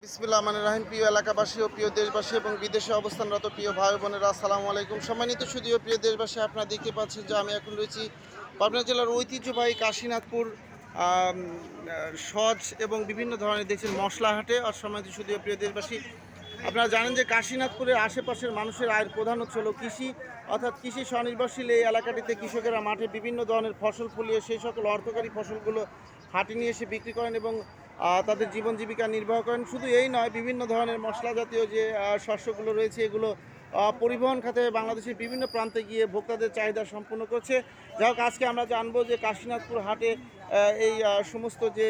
বিসমিল্লাহির রহমানির রহিম। প্রিয় এলাকাবাসী ও প্রিয় দেশবাসী এবং বিদেশে অবস্থানরত প্রিয় ভাই বোনেরা, আসসালামু আলাইকুম। সম্মানিত সুধী ও প্রিয় দেশবাসী, আপনারা দেখতে পাচ্ছেন যে আমি এখন রয়েছি পাবনা জেলার ঐতিহ্যবাহী কাশীনাথপুর সজ এবং বিভিন্ন ধরনের দেখছেন মশলা হাটে। আর সম্মানিত সুধী ও প্রিয় দেশবাসী, আপনারা জানেন যে কাশীনাথপুরের আশেপাশের মানুষের আয়ের প্রধান উৎস হল কৃষি, অর্থাৎ কৃষি স্বনির্ভরশীল এই এলাকাটিতে কৃষকেরা মাঠে বিভিন্ন ধরনের ফসল ফলিয়ে সেই সকল অর্থকারী ফসলগুলো হাটে নিয়ে এসে বিক্রি করেন এবং তাদের জীবন জীবিকা নির্বাহ করেন। শুধু এই নয়, বিভিন্ন ধরনের মশলা জাতীয় যে শস্যগুলো রয়েছে এগুলো পরিবহন খাতে বাংলাদেশের বিভিন্ন প্রান্তে গিয়ে ভোক্তাদের চাহিদা সম্পূর্ণ করছে। যাই হোক, আজকে আমরা জানবো যে কাশীনাথপুর হাটে এই সমস্ত যে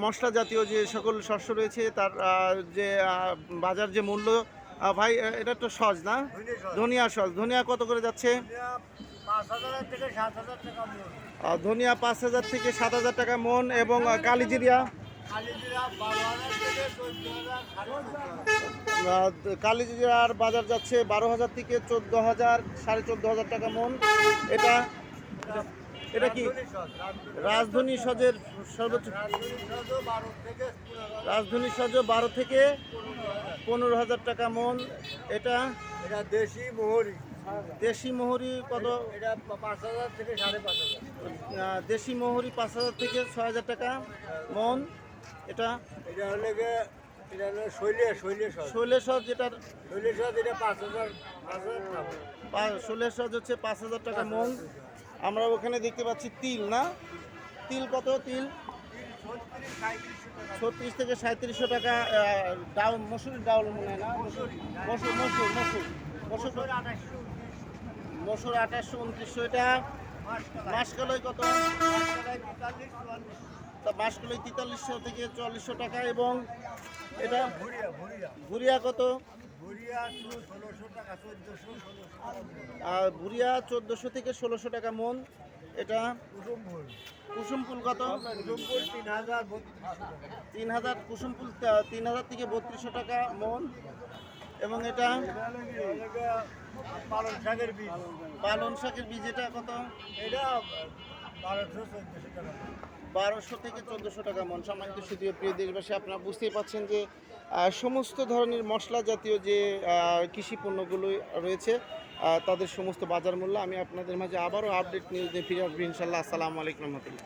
মশলা জাতীয় যে সকল শস্য রয়েছে তার যে বাজার যে মূল্য। ভাই, এটা তো সজ না? ধনিয়া সজ। ধনিয়া কত করে যাচ্ছে? ধনিয়া 5,000 থেকে 7,000 টাকা মন। এবং কালিজিরা? কালিজিরার বাজার যাচ্ছে 12,000 থেকে 14,000, 14,500 টাকা মন। এটা এটা কি রাজধানী সজের সর্বোচ্চ? রাজধানী সজ 12 থেকে 15,000 টাকা মন। এটা দেশি মোহরি। দেশি মোহরি কত? এটা 5,000 থেকে 5,500। দেশি মোহরি 5,000 থেকে 6,000 টাকা মন। এটা এটা হলে এটা হলো শৈলে সজ। যেটার শৈলে সজ এটা 5,000 শৈলে সজ হচ্ছে 5,000 টাকা মন। আমরা ওখানে দেখতে পাচ্ছি তিল, না? তিল কত? তিল 36 থেকে 3700 টাকা। ডাউল, মসুরির ডাউল মনে হয়, না? মসুর 2800, 2900। এটা মাসকলাই কত? মাসকলাই 4300 থেকে 4400 টাকা। এবং এটা ভুরিয়া কত? ভুরিয়া 1400 থেকে 1600 টাকা মন। এটা কুসুম ফুল কত? 3,000। কুসুম ফুল 3,000 থেকে 3200 টাকা মন। এবং এটা পালং শাকের বীজ। পালং শাকের বীজ, এটা কত? এটা 1200-1400 টাকা। 1200 থেকে 1400 টাকা মন। সম্মানিত সুধী প্রিয় দেশবাসী, আপনারা বুঝতেই পারছেন যে সমস্ত ধরনের মশলা জাতীয় যে কৃষি পণ্যগুলো রয়েছে তাদের সমস্ত বাজার মূল্য আমি আপনাদের মাঝে আবারও আপডেট নিউজ দিয়ে ফিরে আসবো ইনশাল্লাহ। আসসালামু আলাইকুম রহমতুল্লাহ।